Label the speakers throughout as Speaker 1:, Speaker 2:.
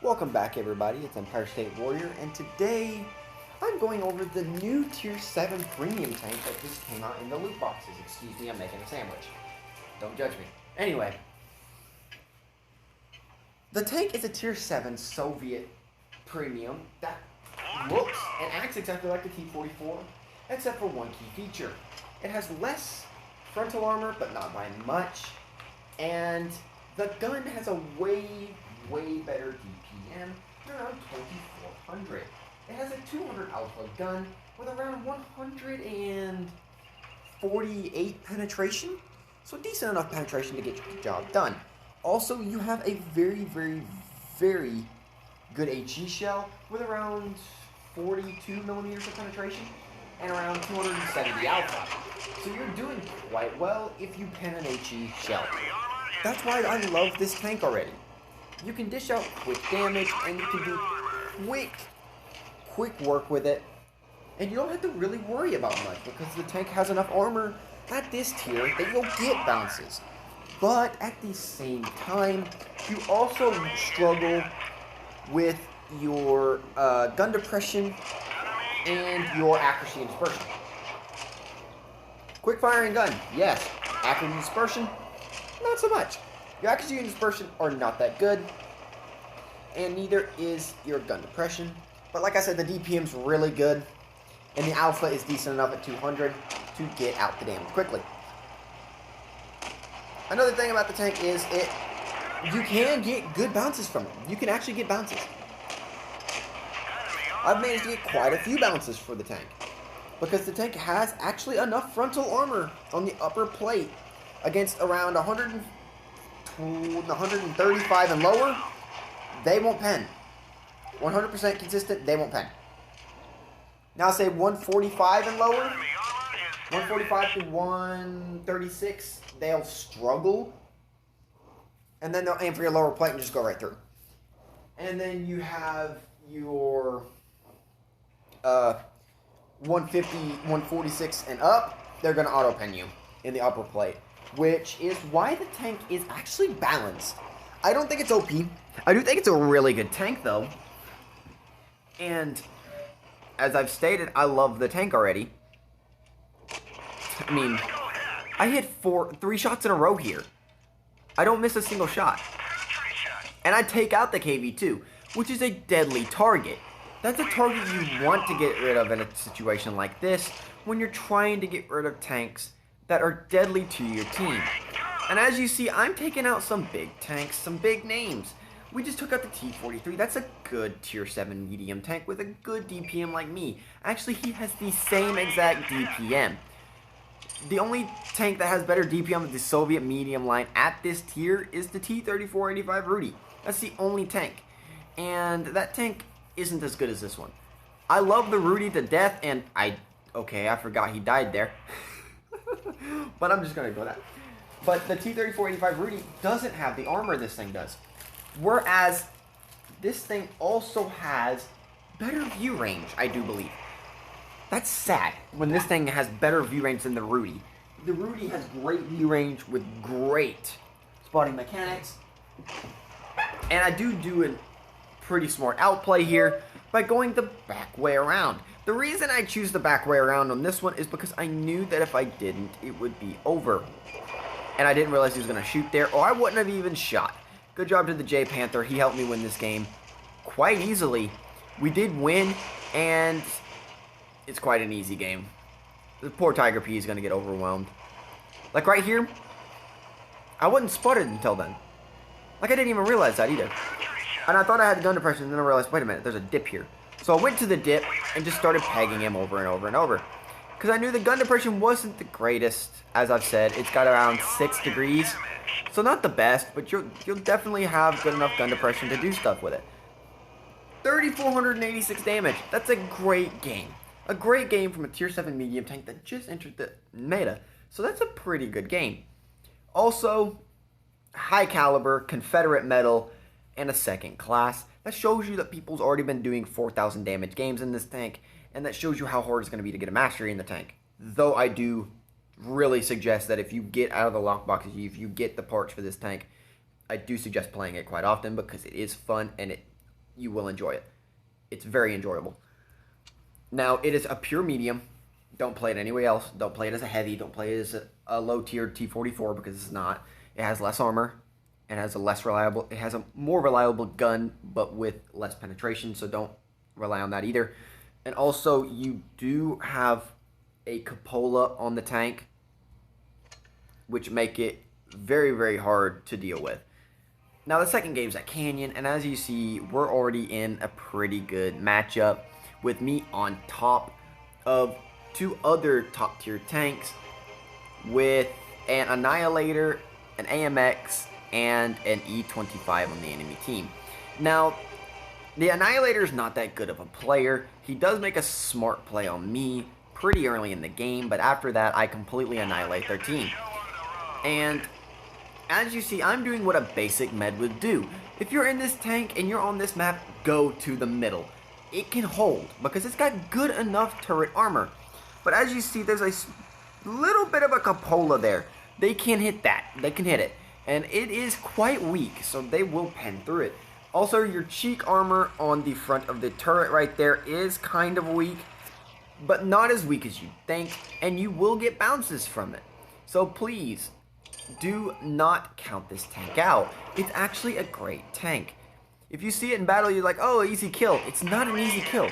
Speaker 1: Welcome back, everybody. It's Empire State Warrior, and today I'm going over the new Tier 7 Premium tank that just came out in the loot boxes. Excuse me, I'm making a sandwich. Don't judge me. Anyway, the tank is a Tier 7 Soviet Premium that looks and acts exactly like the T-44, except for one key feature. It has less frontal armor, but not by much, and the gun has a way better DPM, around 2400. It has a 200 alpha gun with around 148 penetration, so decent enough penetration to get the job done. Also, you have a very good HE shell with around 42 millimeters of penetration and around 270 alpha. So you're doing quite well if you pen an HE shell. That's why I love this tank already. You can dish out quick damage, and you can do quick work with it, and you don't have to really worry about much because the tank has enough armor at this tier that you'll get bounces. But at the same time, you also struggle with your gun depression and your accuracy and dispersion. Quick firing gun, yes. Accuracy and dispersion, not so much. Your accuracy and dispersion are not that good, and neither is your gun depression. But like I said, the DPM's really good, and the alpha is decent enough at 200 to get out the damage quickly. Another thing about the tank is you can get good bounces from it. You can actually get bounces. I've managed to get quite a few bounces for the tank, because the tank has actually enough frontal armor on the upper plate against around 135 and lower. They won't pen. 100% consistent, they won't pen. Now say 145 and lower, 145 to 136, they'll struggle. And then they'll aim for your lower plate and just go right through. And then you have your 150, 146 and up, they're going to auto pen you in the upper plate, which is why the tank is actually balanced. I don't think it's OP. I do think it's a really good tank, though. And as I've stated, I love the tank already. I mean, I hit 3 shots in a row here. I don't miss a single shot. And I take out the KV-2, which is a deadly target. That's a target you want to get rid of in a situation like this, when you're trying to get rid of tanks that are deadly to your team. And as you see, I'm taking out some big tanks, some big names. We just took out the T-43. That's a good Tier 7 medium tank with a good DPM like me. Actually, he has the same exact DPM. The only tank that has better DPM than the Soviet medium line at this tier is the t-44-85 Rudy. That's the only tank. And that tank isn't as good as this one. I love the Rudy to death, and I forgot he died there. But I'm just going to go that. But the T-34-85 Rudy doesn't have the armor this thing does. Whereas, this thing also has better view range, I do believe. That's sad, when this thing has better view range than the Rudy. The Rudy has great view range with great spotting mechanics. And I do a pretty smart outplay here by going the back way around. The reason I choose the back way around on this one is because I knew that if I didn't, it would be over. And I didn't realize he was going to shoot there, or I wouldn't have even shot. Good job to the J Panther. He helped me win this game quite easily. We did win, and it's quite an easy game. The poor Tiger P is going to get overwhelmed. Like right here, I wasn't spotted until then. Like I didn't even realize that either. And I thought I had gun depression, and then I realized, wait a minute, there's a dip here. So I went to the dip and just started pegging him over and over and over. Because I knew the gun depression wasn't the greatest. As I've said, it's got around 6 degrees. So not the best, but you'll definitely have good enough gun depression to do stuff with it. 3,486 damage. That's a great game. A great game from a Tier 7 medium tank that just entered the meta. So that's a pretty good game. Also, high caliber, Confederate metal, and a second class. That shows you that people's already been doing 4,000 damage games in this tank, and that shows you how hard it's going to be to get a mastery in the tank. Though I do really suggest that if you get out of the lockbox, if you get the parts for this tank, I do suggest playing it quite often because it is fun and it you will enjoy it. It's very enjoyable. Now, it is a pure medium. Don't play it anywhere else. Don't play it as a heavy. Don't play it as a low-tier T-44 because it's not. It has less armor. It has a more reliable gun, but with less penetration, so don't rely on that either. And also, you do have a cupola on the tank, which make it very, very hard to deal with. Now, the second game's at Canyon, and as you see, we're already in a pretty good matchup with me on top of two other top-tier tanks with an Annihilator, an AMX, and an E25 on the enemy team. Now, the Annihilator is not that good of a player. He does make a smart play on me pretty early in the game, but after that, I completely annihilate their team. And as you see, I'm doing what a basic med would do. If you're in this tank and you're on this map, go to the middle. It can hold because it's got good enough turret armor. But as you see, there's a little bit of a cupola there. They can hit that. They can hit it. And it is quite weak, so they will pen through it. Also, your cheek armor on the front of the turret right there is kind of weak, but not as weak as you think, and you will get bounces from it. So please, do not count this tank out. It's actually a great tank. If you see it in battle, you're like, oh, easy kill. It's not an easy kill.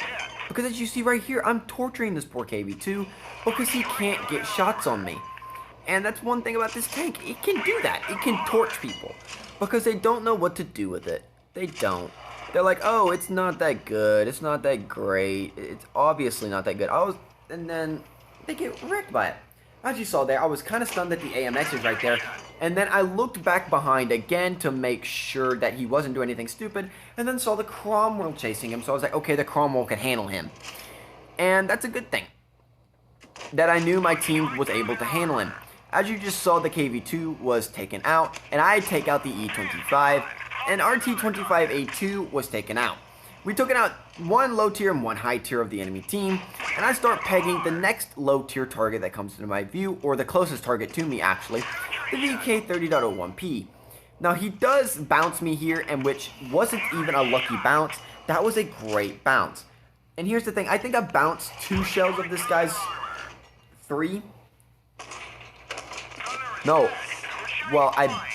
Speaker 1: Because as you see right here, I'm torturing this poor KV2 because he can't get shots on me. And that's one thing about this tank. It can do that. It can torch people because they don't know what to do with it. They don't. They're like, oh, it's not that good. It's not that great. It's obviously not that good. And then they get wrecked by it. As you saw there, I was kind of stunned that the AMX is right there. And then I looked back behind again to make sure that he wasn't doing anything stupid. And then saw the Cromwell chasing him. So I was like, okay, the Cromwell can handle him. And that's a good thing. That I knew my team was able to handle him. As you just saw, the KV2 was taken out. And I take out the E25. And our T-45-82 was taken out. We took it out one low tier and one high tier of the enemy team, and I start pegging the next low tier target that comes into my view, or the closest target to me actually, the VK30.01P. Now he does bounce me here, and which wasn't even a lucky bounce, that was a great bounce. And here's the thing, I think I bounced 2 shells of this guy's 3. No, well I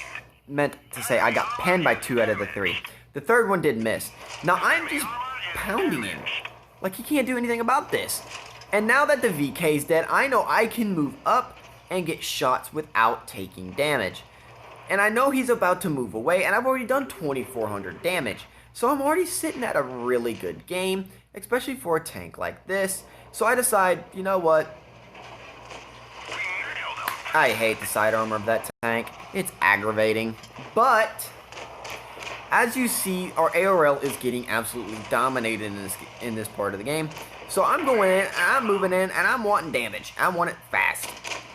Speaker 1: meant to say I got penned by 2 out of the 3. The third one did miss. Now I'm just pounding him. Like he can't do anything about this. And now that the VK is dead, I know I can move up and get shots without taking damage. And I know he's about to move away, and I've already done 2,400 damage. So I'm already sitting at a really good game, especially for a tank like this. So I decide, you know what? I hate the side armor of that tank. It's aggravating. But as you see, our ARL is getting absolutely dominated in this part of the game. So I'm going in, and I'm moving in, and I'm wanting damage. I want it fast.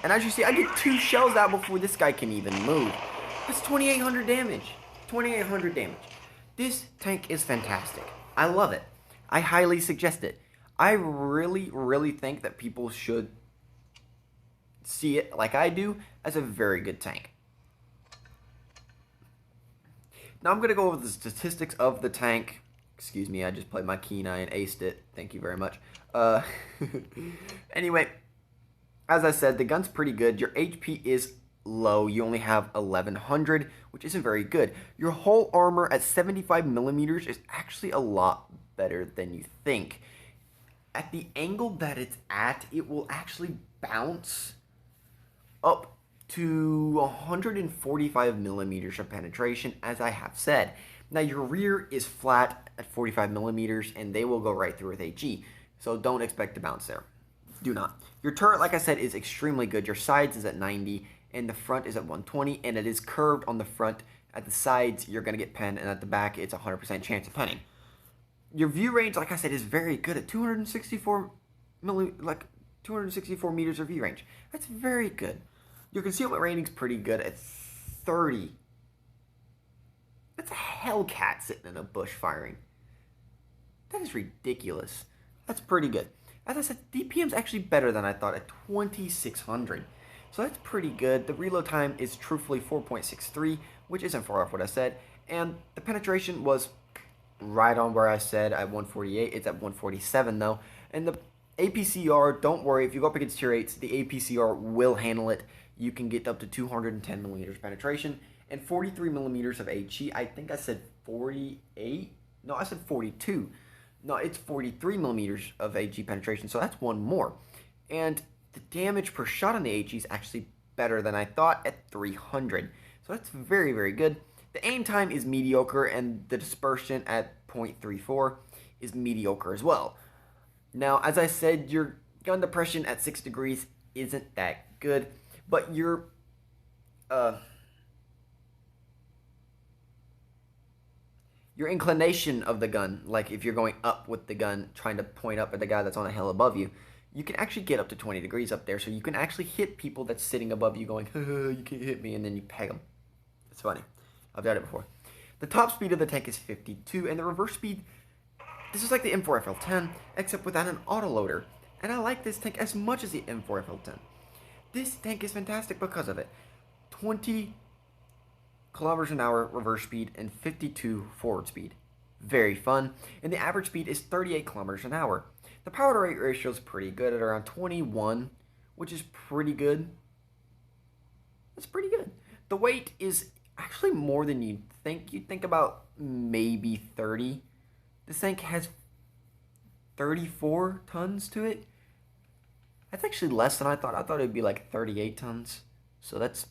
Speaker 1: And as you see, I get 2 shells out before this guy can even move. That's 2,800 damage. 2,800 damage. This tank is fantastic. I love it. I highly suggest it. I really, really think that people should see it like I do as a very good tank. Now I'm going to go over the statistics of the tank. Excuse me, I just played my Kenai and aced it. Thank you very much. Anyway, as I said, the gun's pretty good. Your HP is low. You only have 1,100, which isn't very good. Your whole armor at 75 millimeters is actually a lot better than you think. At the angle that it's at, it will actually bounce up to 145 millimeters of penetration, as I have said. Now your rear is flat at 45 millimeters, and they will go right through with HE, so don't expect to bounce there. Do not. Your turret, like I said, is extremely good. Your sides is at 90, and the front is at 120, and it is curved on the front. At the sides, you're going to get penned, and at the back, it's a 100% chance of penning. Your view range, like I said, is very good at 264 meters of view range. That's very good. Your concealment rating's pretty good at 30. That's a Hellcat sitting in a bush firing. That is ridiculous. That's pretty good. As I said, DPM's actually better than I thought at 2,600. So that's pretty good. The reload time is truthfully 4.63, which isn't far off what I said. And the penetration was right on where I said at 148. It's at 147 though. And the APCR, don't worry, if you go up against tier 8s, the APCR will handle it. You can get up to 210 millimeters penetration and 43 millimeters of HE. I think I said 48. No, I said 42. No, it's 43 millimeters of HE penetration, so that's one more. And the damage per shot on the HE is actually better than I thought at 300. So that's very, very good. The aim time is mediocre, and the dispersion at 0.34 is mediocre as well. Now, as I said, your gun depression at 6 degrees isn't that good, but your inclination of the gun, like if you're going up with the gun, trying to point up at the guy that's on a hill above you, you can actually get up to 20 degrees up there, so you can actually hit people that's sitting above you going, you can't hit me, and then you peg them. It's funny. I've done it before. The top speed of the tank is 52, and the reverse speed, this is like the M4FL10, except without an autoloader. And I like this tank as much as the M4FL10. This tank is fantastic because of it. 20 kilometers an hour reverse speed and 52 forward speed. Very fun. And the average speed is 38 kilometers an hour. The power to weight ratio is pretty good at around 21, which is pretty good. That's pretty good. The weight is actually more than you'd think. You'd think about maybe 30. This tank has 34 tons to it. That's actually less than I thought. I thought it would be like 38 tons. So that's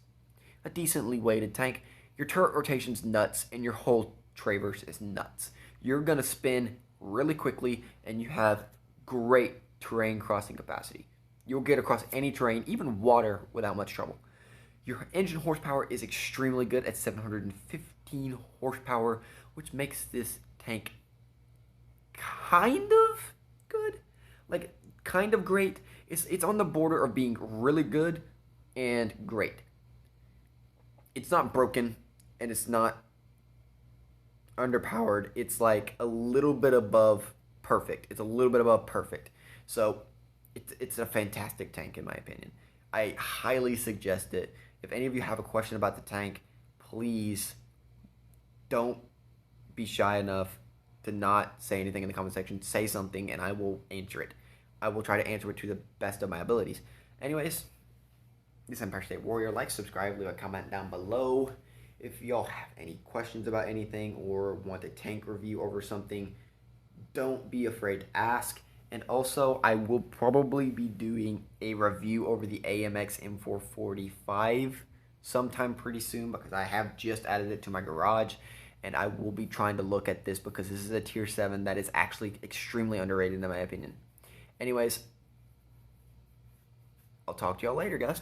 Speaker 1: a decently weighted tank. Your turret rotation's nuts, and your whole traverse is nuts. You're going to spin really quickly, and you have great terrain crossing capacity. You'll get across any terrain, even water, without much trouble. Your engine horsepower is extremely good at 715 horsepower, which makes this tank kind of good. Like, kind of great. It's on the border of being really good and great. It's not broken, and it's not underpowered. It's like a little bit above perfect. It's a little bit above perfect. So it's a fantastic tank in my opinion. I highly suggest it. If any of you have a question about the tank, please don't be shy enough to not say anything in the comment section. Say something and I will answer it. I will try to answer it to the best of my abilities. Anyways, this is Empire State Warrior. Like, subscribe, leave a comment down below. If y'all have any questions about anything or want a tank review over something, don't be afraid to ask. And also, I will probably be doing a review over the AMX M445 sometime pretty soon because I have just added it to my garage. And I will be trying to look at this because this is a tier 7 that is actually extremely underrated in my opinion. Anyways, I'll talk to y'all later, guys.